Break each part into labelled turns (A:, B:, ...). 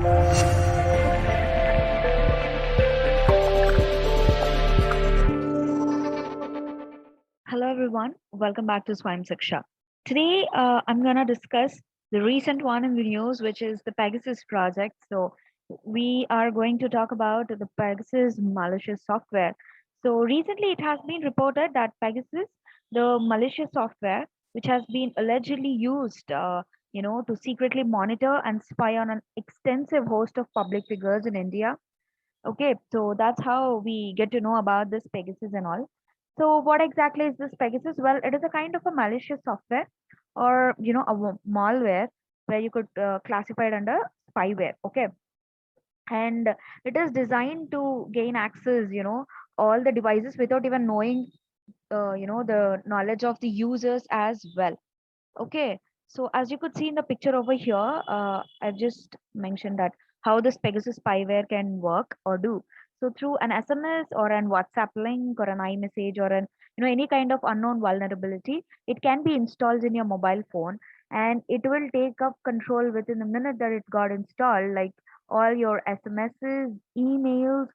A: Hello everyone, welcome back to Swime Siksha. Today I'm gonna discuss the recent one in the news, which is the Pegasus project. So we are going to talk about the Pegasus malicious software. So recently it has been reported that Pegasus, the malicious software, which has been allegedly used, to secretly monitor and spy on an extensive host of public figures in India. Okay, so that's how we get to know about this Pegasus and all. So what exactly is this Pegasus? Well, it is a kind of a malicious software or a malware where you could classify it under spyware. Okay, and it is designed to gain access, all the devices without even knowing, the knowledge of the users as well. Okay, so as you could see in the picture over here, I've just mentioned that how this Pegasus spyware can work or do. So through an SMS or an WhatsApp link or an iMessage or an any kind of unknown vulnerability, it can be installed in your mobile phone, and it will take up control within a minute that it got installed, like all your SMSs, emails,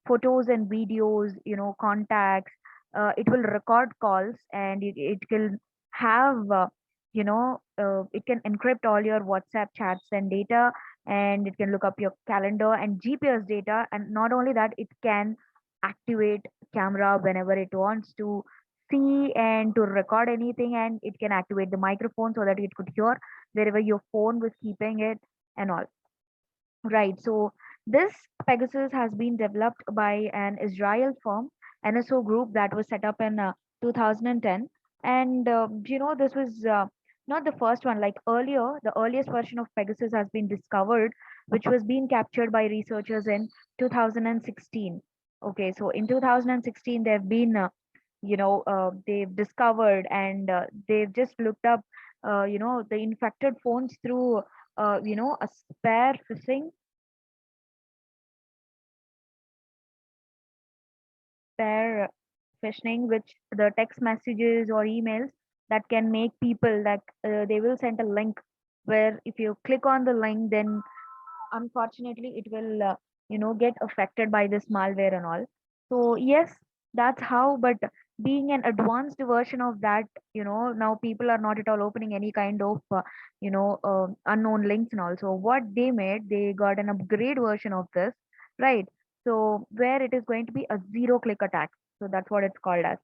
A: photos and videos, contacts. It will record calls, and it can have it can encrypt all your WhatsApp chats and data, and it can look up your calendar and GPS data. And not only that, it can activate camera whenever it wants to see and to record anything, and it can activate the microphone so that it could hear wherever your phone was keeping it and all. Right. So this Pegasus has been developed by an Israel firm, NSO Group, that was set up in 2010. And this was not the first one. Like earlier, the earliest version of Pegasus has been discovered, which was being captured by researchers in 2016. Okay, so in 2016, they've been, they've discovered, and they've just looked up, the infected phones through, a spare phishing pair phishing, which the text messages or emails that can make people that they will send a link where if you click on the link, then unfortunately it will get affected by this malware and all. So yes, that's how. But being an advanced version of that, now people are not at all opening any kind of unknown links. And also what they made, they got an upgrade version of this, right? So where it is going to be a zero click attack. So that's what it's called as.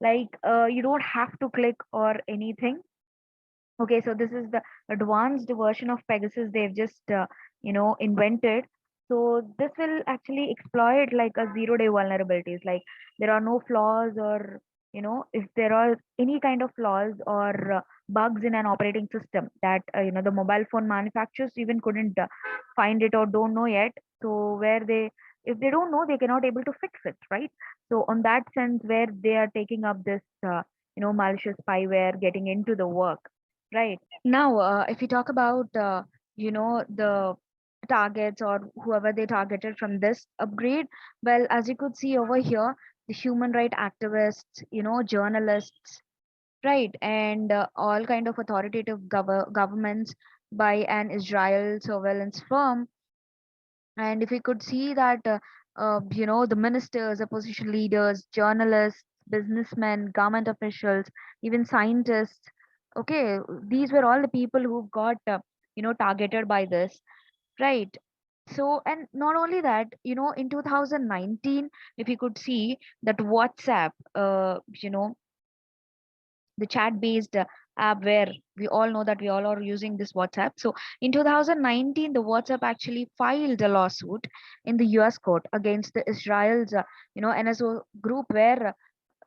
A: Like you don't have to click or anything. Okay, so this is the advanced version of Pegasus they've just invented. So this will actually exploit like a 0 day vulnerabilities. Like there are no flaws, or if there are any kind of flaws or bugs in an operating system that the mobile phone manufacturers even couldn't find it or don't know yet. So where they, if they don't know, they cannot able to fix it, right? So on that sense, where they are taking up this malicious spyware, getting into the work. Right. Now, if you talk about, the targets or whoever they targeted from this upgrade, well, as you could see over here, the human right activists, journalists, right, and all kind of authoritative governments by an Israel surveillance firm. And if we could see that, the ministers, opposition leaders, journalists, businessmen, government officials, even scientists, okay, these were all the people who got, targeted by this, right? So, and not only that, in 2019, if you could see that WhatsApp, the chat based app where we all know that we all are using this WhatsApp. So in 2019, the WhatsApp actually filed a lawsuit in the US court against the Israel's, NSO group, where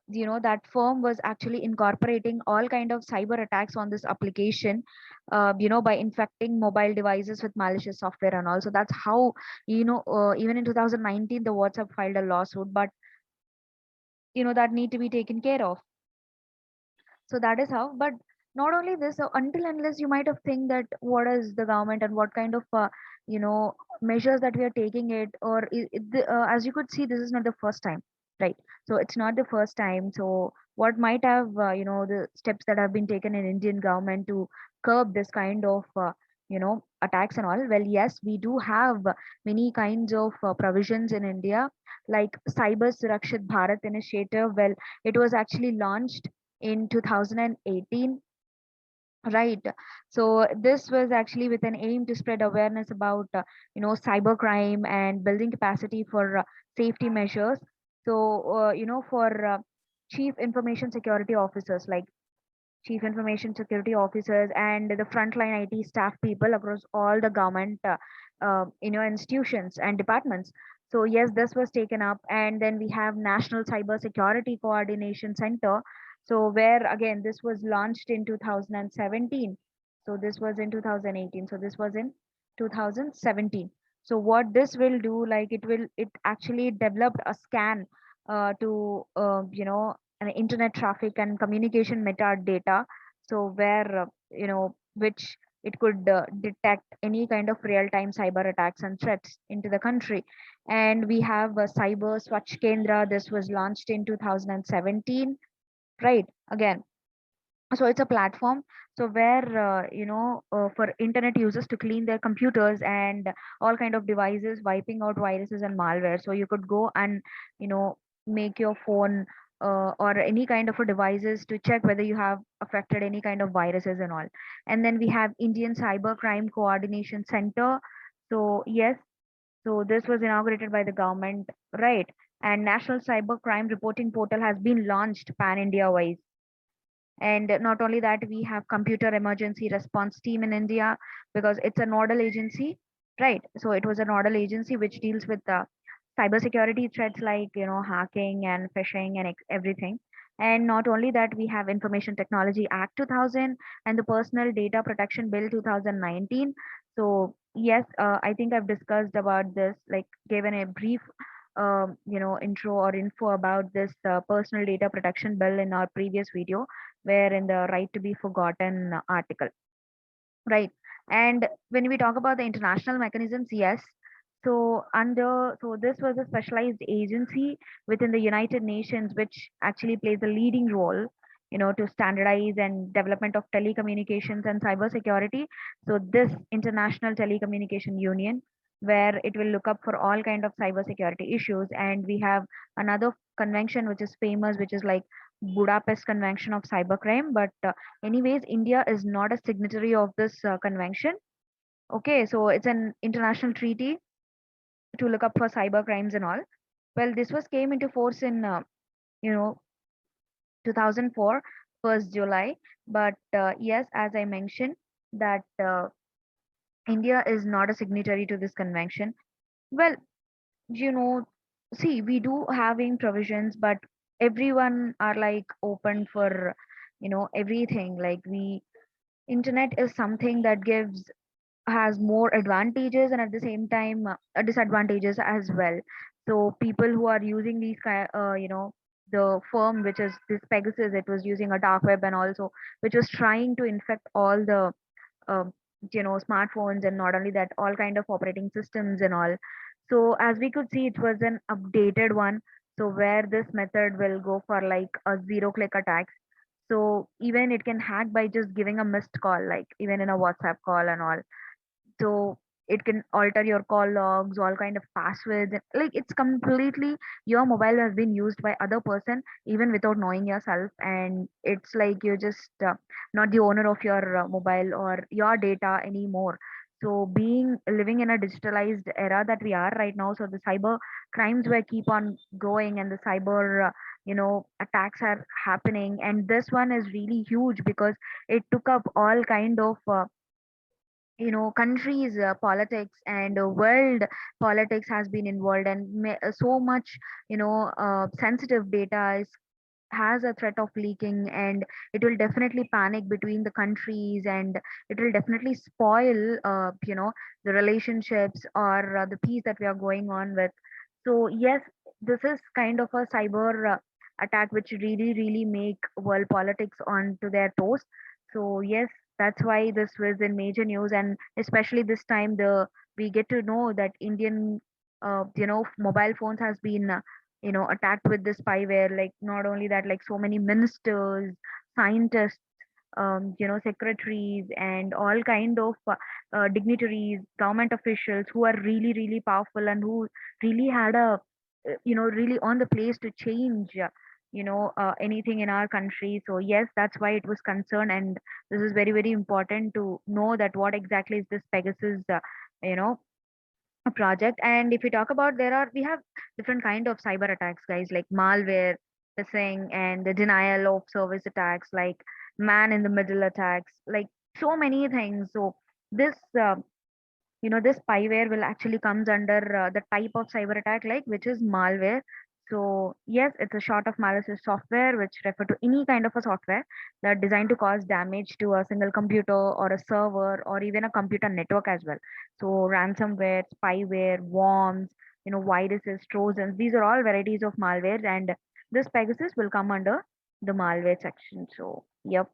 A: that firm was actually incorporating all kind of cyber attacks on this application, by infecting mobile devices with malicious software. And also that's how, even in 2019, the WhatsApp filed a lawsuit, but that need to be taken care of. So that is how. But not only this, so until unless you might have think that what is the government and what kind of you know measures that we are taking it, or as you could see, this is not the first time, right? So it's not the first time. So what might have, the steps that have been taken in Indian government to curb this kind of attacks and all. Well, yes, we do have many kinds of provisions in India, like Cyber Surakshit Bharat initiative. Well, it was actually launched in 2018. Right. So this was actually with an aim to spread awareness about, cybercrime and building capacity for safety measures. So, for chief information security officers, like chief information security officers and the frontline IT staff people across all the government, institutions and departments. So yes, this was taken up, and then we have National Cyber Security Coordination Center. So where again this was launched in 2017. So this was in 2018. So this was in 2017. So what this will do, like it actually developed a scan to an internet traffic and communication metadata. So where which it could detect any kind of real time cyber attacks and threats into the country. And we have Cyber Swachh Kendra. This was launched in 2017, right? Again, so it's a platform, so where for internet users to clean their computers and all kind of devices, wiping out viruses and malware. So you could go and you know make your phone or any kind of a devices to check whether you have affected any kind of viruses and all. And then we have Indian Cyber Crime Coordination Center. So yes, so this was inaugurated by the government, right? And National Cyber Crime Reporting Portal has been launched pan India wise. And not only that, we have Computer Emergency Response Team in India, because it's a nodal agency, right? So it was a nodal agency which deals with cybersecurity threats like hacking and phishing and everything. And not only that, we have Information Technology Act 2000 and the Personal Data Protection Bill 2019. So yes, I think I've discussed about this, like given a brief intro or info about this personal data protection bill in our previous video, where in the right to be forgotten article, right? And when we talk about the international mechanisms, yes, so this was a specialized agency within the United Nations which actually plays a leading role to standardize and development of telecommunications and cybersecurity. So this International Telecommunication Union, where it will look up for all kind of cybersecurity issues. And we have another convention which is famous, which is like Budapest Convention of Cybercrime. But anyways, India is not a signatory of this convention. Okay, so it's an international treaty to look up for cyber crimes and all. Well, this was came into force in you know 2004, 1st July. But yes, as I mentioned, that India is not a signatory to this convention. Well, you know, see, we do having provisions, but everyone are like open for everything. Like we internet is something that gives has more advantages and at the same time disadvantages as well. So people who are using these the firm which is this Pegasus, it was using a dark web and also which was trying to infect all the um, smartphones, and not only that, all kind of operating systems and all. So as we could see, it was an updated one. So where this method will go for like a zero click attacks. So even it can hack by just giving a missed call, like even in a WhatsApp call and all. So it can alter your call logs, all kind of passwords, like it's completely your mobile has been used by other person even without knowing yourself. And it's like you're just not the owner of your mobile or your data anymore. So being living in a digitalized era that we are right now, so the cyber crimes will keep on growing and the cyber attacks are happening. And this one is really huge because it took up all kind of countries politics and world politics has been involved. And so much sensitive data is has a threat of leaking, and it will definitely panic between the countries, and it will definitely spoil the relationships or the peace that we are going on with. So yes, this is kind of a cyber attack which really make world politics onto their toes. So yes, that's why this was in major news. And especially this time, the we get to know that Indian mobile phones has been attacked with this spyware. Like not only that, like so many ministers, scientists, secretaries and all kind of dignitaries, government officials who are really, really powerful and who really had a, really on the place to change, anything in our country. So yes, that's why it was concerned, and this is very, very important to know that what exactly is this Pegasus, you know, a project. And if we talk about, we have different kind of cyber attacks, guys, like malware, phishing, and the denial of service attacks, like man in the middle attacks, like so many things. So this this spyware will actually comes under the type of cyber attack, like which is malware. So yes, it's a short of malicious software, which refer to any kind of a software that designed to cause damage to a single computer or a server or even a computer network as well. So ransomware, spyware, worms, viruses, trojans, these are all varieties of malware, and this Pegasus will come under the malware section. So yep,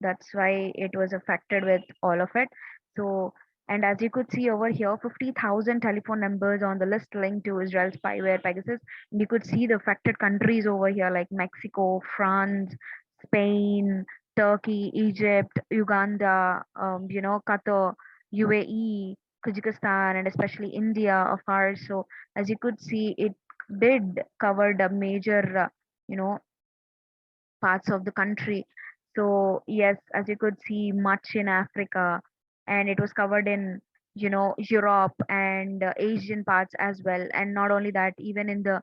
A: that's why it was affected with all of it. So, and as you could see over here, 50,000 telephone numbers on the list linked to Israel spyware Pegasus. And you could see the affected countries over here, like Mexico, France, Spain, Turkey, Egypt, Uganda, Qatar, UAE, Kyrgyzstan, and especially India, of course. So as you could see, it did cover the major, you know, parts of the country. So yes, as you could see, much in Africa, and it was covered in Europe and Asian parts as well, and not only that, even in the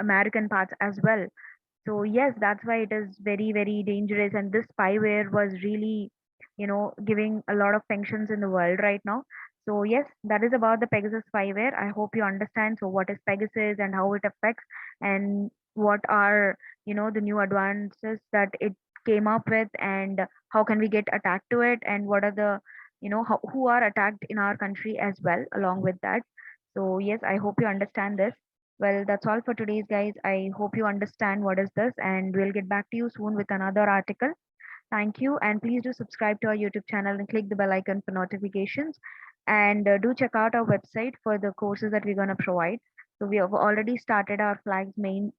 A: American parts as well. So yes, that's why it is very, very dangerous. And this spyware was really, giving a lot of tensions in the world right now. So yes, that is about the Pegasus spyware. I hope you understand. So what is Pegasus and how it affects, and what are, the new advances that it came up with, and how can we get attacked to it, and what are the, who are attacked in our country as well along with that. So yes, I hope you understand this. Well, that's all for today's, guys. I hope you understand what is this, and we'll get back to you soon with another article. Thank you, and please do subscribe to our YouTube channel and click the bell icon for notifications. And do check out our website for the courses that we're going to provide. So we have already started our flags main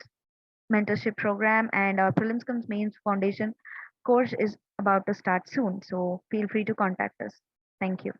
A: mentorship program, and our prelims comes mains foundation course is about to start soon. So feel free to contact us. Thank you.